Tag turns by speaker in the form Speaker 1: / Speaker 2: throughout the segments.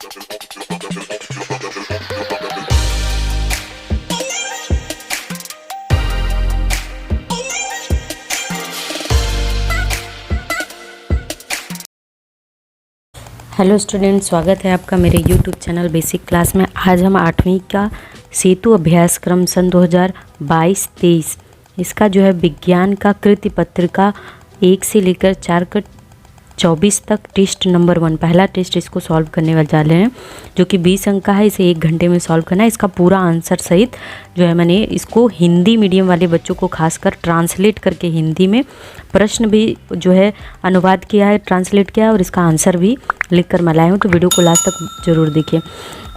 Speaker 1: Hello student, स्वागत है आपका मेरे यूट्यूब चैनल बेसिक क्लास में। आज हम 8वीं का सेतु अभ्यासक्रम सन 2022-23 इसका जो है विज्ञान का कृति पत्रिका 1 से लेकर 4 का 24 तक टेस्ट नंबर 1 पहला टेस्ट इसको सॉल्व करने वाले जा रहे हैं, जो कि 20 अंक का है। इसे 1 घंटे में सॉल्व करना है। इसका पूरा आंसर सहित जो है मैंने इसको हिंदी मीडियम वाले बच्चों को खासकर ट्रांसलेट करके हिंदी में प्रश्न भी जो है अनुवाद किया है, ट्रांसलेट किया है, और इसका आंसर भी लिख कर मैं लाया हूँ। तो वीडियो को लास्ट तक ज़रूर देखिए,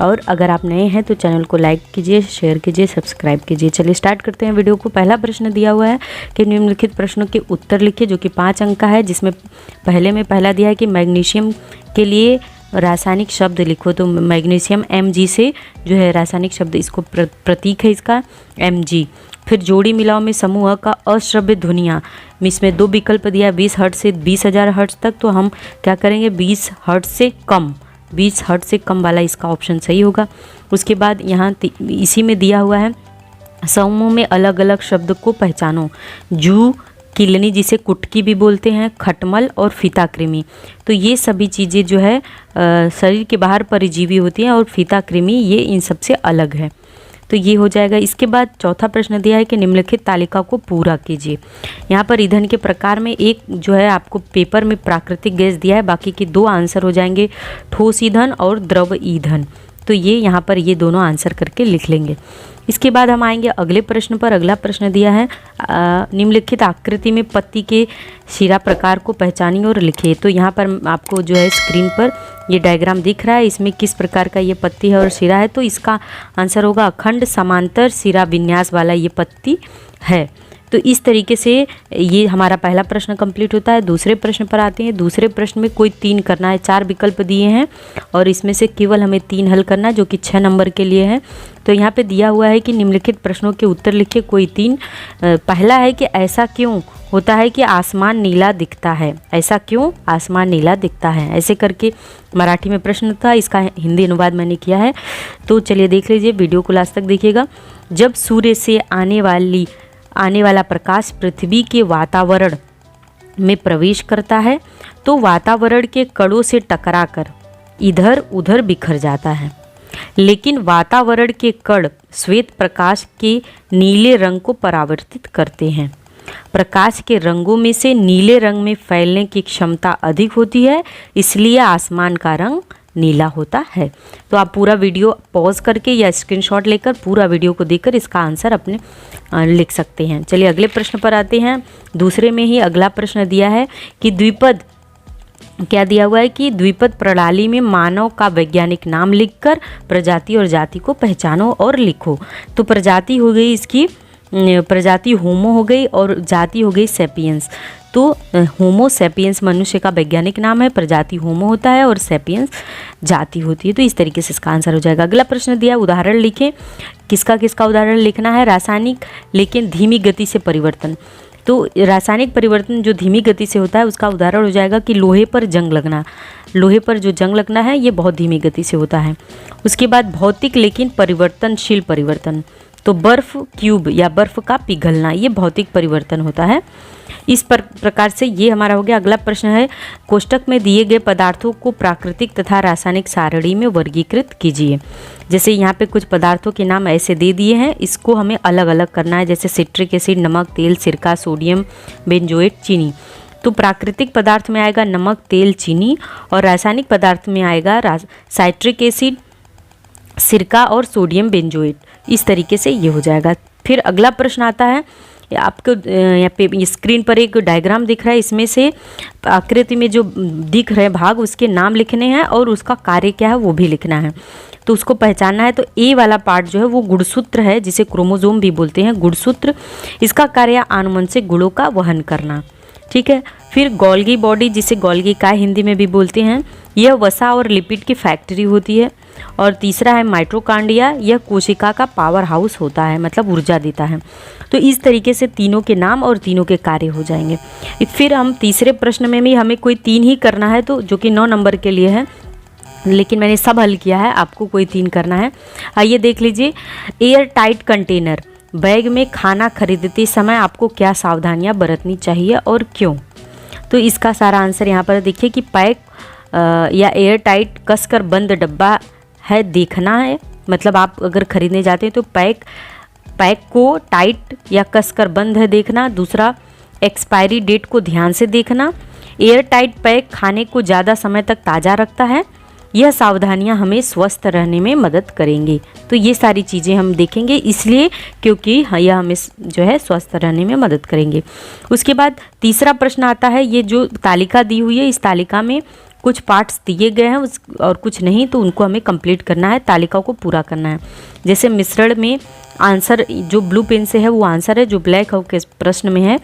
Speaker 1: और अगर आप नए हैं तो चैनल को लाइक कीजिए, शेयर कीजिए, सब्सक्राइब कीजिए। चलिए स्टार्ट करते हैं वीडियो को। पहला प्रश्न दिया हुआ है कि निम्नलिखित प्रश्नों के उत्तर लिखिए, जो कि 5 अंक का है, जिसमें पहला दिया है कि मैग्नीशियम के लिए रासायनिक शब्द लिखो। तो मैग्नीशियम Mg से जो है रासायनिक शब्द, इसको प्रतीक है इसका Mg। फिर जोड़ी मिलाओ में समूह का अश्रव्य ध्वनियाँ, इसमें 2 विकल्प दिया, 20 हर्ट्ज से 20,000 हर्ट्ज तक। तो हम क्या करेंगे, 20 हर्ट्ज से कम, 20 हर्ट्ज से कम वाला इसका ऑप्शन सही होगा। उसके बाद यहाँ इसी में दिया हुआ है समूह में अलग अलग शब्द को पहचानो। जू, किलनी जिसे कुटकी भी बोलते हैं, खटमल और फीताकृमि। तो ये सभी चीज़ें जो है शरीर के बाहर परजीवी होती हैं, और फीताकृमि ये इन सबसे अलग है। तो ये हो जाएगा। इसके बाद चौथा प्रश्न दिया है कि निम्नलिखित तालिका को पूरा कीजिए। यहाँ पर ईंधन के प्रकार में एक जो है आपको पेपर में प्राकृतिक गैस दिया है, बाकी के 2 आंसर हो जाएंगे ठोस ईंधन और द्रव ईंधन। तो ये यहाँ पर ये दोनों आंसर करके लिख लेंगे। इसके बाद हम आएंगे अगले प्रश्न पर। अगला प्रश्न दिया है निम्नलिखित आकृति में पत्ती के शिरा प्रकार को पहचानिए और लिखिए। तो यहाँ पर आपको जो है स्क्रीन पर ये डायग्राम दिख रहा है, इसमें किस प्रकार का ये पत्ती है और शिरा है। तो इसका आंसर होगा अखंड समांतर शिरा विन्यास वाला ये पत्ती है। तो इस तरीके से ये हमारा पहला प्रश्न कंप्लीट होता है। दूसरे प्रश्न पर आते हैं। दूसरे प्रश्न में कोई 3 करना है, 4 विकल्प दिए हैं और इसमें से केवल हमें 3 हल करना है, जो कि 6 नंबर के लिए है। तो यहाँ पे दिया हुआ है कि निम्नलिखित प्रश्नों के उत्तर लिखिए, कोई 3। पहला है कि ऐसा क्यों होता है कि आसमान नीला दिखता है, ऐसा क्यों आसमान नीला दिखता है, ऐसे करके मराठी में प्रश्न था, इसका हिंदी अनुवाद मैंने किया है। तो चलिए देख लीजिए, वीडियो को लास्ट तक देखिएगा। जब सूर्य से आने वाला प्रकाश पृथ्वी के वातावरण में प्रवेश करता है तो वातावरण के कणों से टकराकर इधर उधर बिखर जाता है, लेकिन वातावरण के कण श्वेत प्रकाश के नीले रंग को परावर्तित करते हैं। प्रकाश के रंगों में से नीले रंग में फैलने की क्षमता अधिक होती है, इसलिए आसमान का रंग नीला होता है। तो आप पूरा वीडियो पॉज करके या स्क्रीनशॉट लेकर पूरा वीडियो को देखकर इसका आंसर अपने लिख सकते हैं। चलिए अगले प्रश्न पर आते हैं। दूसरे में ही अगला प्रश्न दिया है कि द्विपद, क्या दिया हुआ है कि द्विपद प्रणाली में मानव का वैज्ञानिक नाम लिखकर प्रजाति और जाति को पहचानो और लिखो। तो प्रजाति हो गई इसकी, प्रजाति होमो हो गई और जाति हो गई सेपियंस। तो होमो सेपियंस मनुष्य का वैज्ञानिक नाम है, प्रजाति होमो होता है और सेपियंस जाति होती है। तो इस तरीके से इसका आंसर हो जाएगा। अगला प्रश्न दिया, उदाहरण लिखें। किसका किसका उदाहरण लिखना है? रासायनिक लेकिन धीमी गति से परिवर्तन। तो रासायनिक परिवर्तन जो धीमी गति से होता है उसका उदाहरण हो जाएगा कि लोहे पर जंग लगना। लोहे पर जो जंग लगना है ये बहुत धीमी गति से होता है। उसके बाद भौतिक लेकिन परिवर्तनशील परिवर्तन। तो बर्फ क्यूब या बर्फ का पिघलना, ये भौतिक परिवर्तन होता है। इस प्रकार से ये हमारा हो गया। अगला प्रश्न है, कोष्टक में दिए गए पदार्थों को प्राकृतिक तथा रासायनिक सारणी में वर्गीकृत कीजिए। जैसे यहाँ पे कुछ पदार्थों के नाम ऐसे दे दिए हैं, इसको हमें अलग अलग करना है, जैसे सिट्रिक एसिड, नमक, तेल, सिरका, सोडियम बेंजोएट, चीनी। तो प्राकृतिक पदार्थ में आएगा नमक, तेल, चीनी, और रासायनिक पदार्थ में आएगा साइट्रिक एसिड, सिरका और सोडियम बेंजोएट। इस तरीके से ये हो जाएगा। फिर अगला प्रश्न आता है, आपको यहाँ पे स्क्रीन पर एक डायग्राम दिख रहा है, इसमें से आकृति में जो दिख रहे भाग उसके नाम लिखने हैं और उसका कार्य क्या है वो भी लिखना है। तो उसको पहचानना है। तो ए वाला पार्ट जो है वो गुणसूत्र है, जिसे क्रोमोसोम भी बोलते हैं, गुणसूत्र। इसका कार्य आनुवंशिक गुणों का वहन करना, ठीक है। फिर गोल्गी बॉडी, जिसे गोल्गी काय हिंदी में भी बोलते हैं, यह वसा और लिपिड की फैक्ट्री होती है। और तीसरा है माइटोकॉन्ड्रिया, यह कोशिका का पावर हाउस होता है, मतलब ऊर्जा देता है। तो इस तरीके से तीनों के नाम और तीनों के कार्य हो जाएंगे। फिर हम तीसरे प्रश्न में भी हमें कोई 3 ही करना है, तो जो कि 9 नंबर के लिए है। लेकिन मैंने सब हल किया है, आपको कोई 3 करना है। आइए देख लीजिए, एयर टाइट कंटेनर, बैग में खाना खरीदते समय आपको क्या सावधानियां बरतनी चाहिए और क्यों? तो इसका सारा आंसर यहाँ पर देखिए कि पैक या एयर टाइट कसकर बंद डब्बा है देखना है, मतलब आप अगर खरीदने जाते हैं तो पैक को टाइट या कसकर बंद है देखना। दूसरा, एक्सपायरी डेट को ध्यान से देखना। एयर टाइट पैक खाने को ज़्यादा समय तक ताज़ा रखता है। यह सावधानियां हमें स्वस्थ रहने में मदद करेंगी। तो ये सारी चीज़ें हम देखेंगे, इसलिए क्योंकि यह हमें जो है स्वस्थ रहने में मदद करेंगे। उसके बाद तीसरा प्रश्न आता है, ये जो तालिका दी हुई है, इस तालिका में कुछ पार्ट्स दिए गए हैं और कुछ नहीं, तो उनको हमें कंप्लीट करना है, तालिका को पूरा करना है। जैसे मिश्रण में आंसर जो ब्लू पेन से है वो आंसर है, जो ब्लैक के प्रश्न में है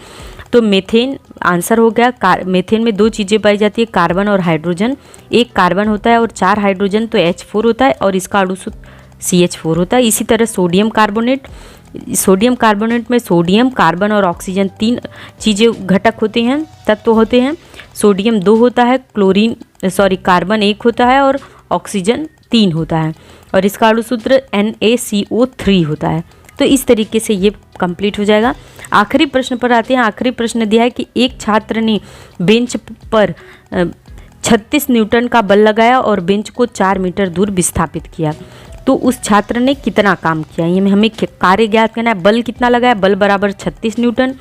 Speaker 1: तो मेथेन आंसर हो गया। मेथेन में 2 चीज़ें पाई जाती है, कार्बन और हाइड्रोजन। एक कार्बन होता है और 4 हाइड्रोजन, तो H4 होता है और इसका अणु सूत्र CH4 होता है। इसी तरह सोडियम कार्बोनेट में सोडियम, कार्बन और ऑक्सीजन 3 चीज़ें घटक होते हैं, तत्व होते हैं। सोडियम 2 होता है, कार्बन 1 होता है और ऑक्सीजन 3 होता है और इसका अणु सूत्र NaCO3 होता है। तो इस तरीके से ये कंप्लीट हो जाएगा। आखिरी प्रश्न पर आते हैं। आखिरी प्रश्न दिया है कि एक छात्र ने बेंच पर 36 न्यूटन का बल लगाया और बेंच को 4 मीटर दूर विस्थापित किया, तो उस छात्र ने कितना काम किया? ये हमें कार्य ज्ञात करना है। बल कितना लगाया? बल बराबर 36 न्यूटन।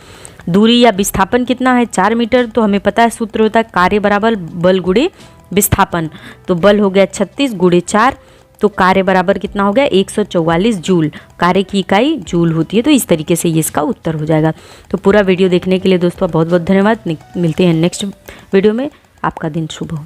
Speaker 1: दूरी या विस्थापन कितना है? 4 मीटर। तो हमें पता है सूत्र होता है कार्य बराबर बल गुणे विस्थापन। तो बल हो गया 36 गुणे 4, तो कार्य बराबर कितना हो गया? 144 जूल। कार्य की इकाई जूल होती है। तो इस तरीके से ये इसका उत्तर हो जाएगा। तो पूरा वीडियो देखने के लिए दोस्तों बहुत बहुत धन्यवाद। मिलते हैं नेक्स्ट वीडियो में। आपका दिन शुभ हो।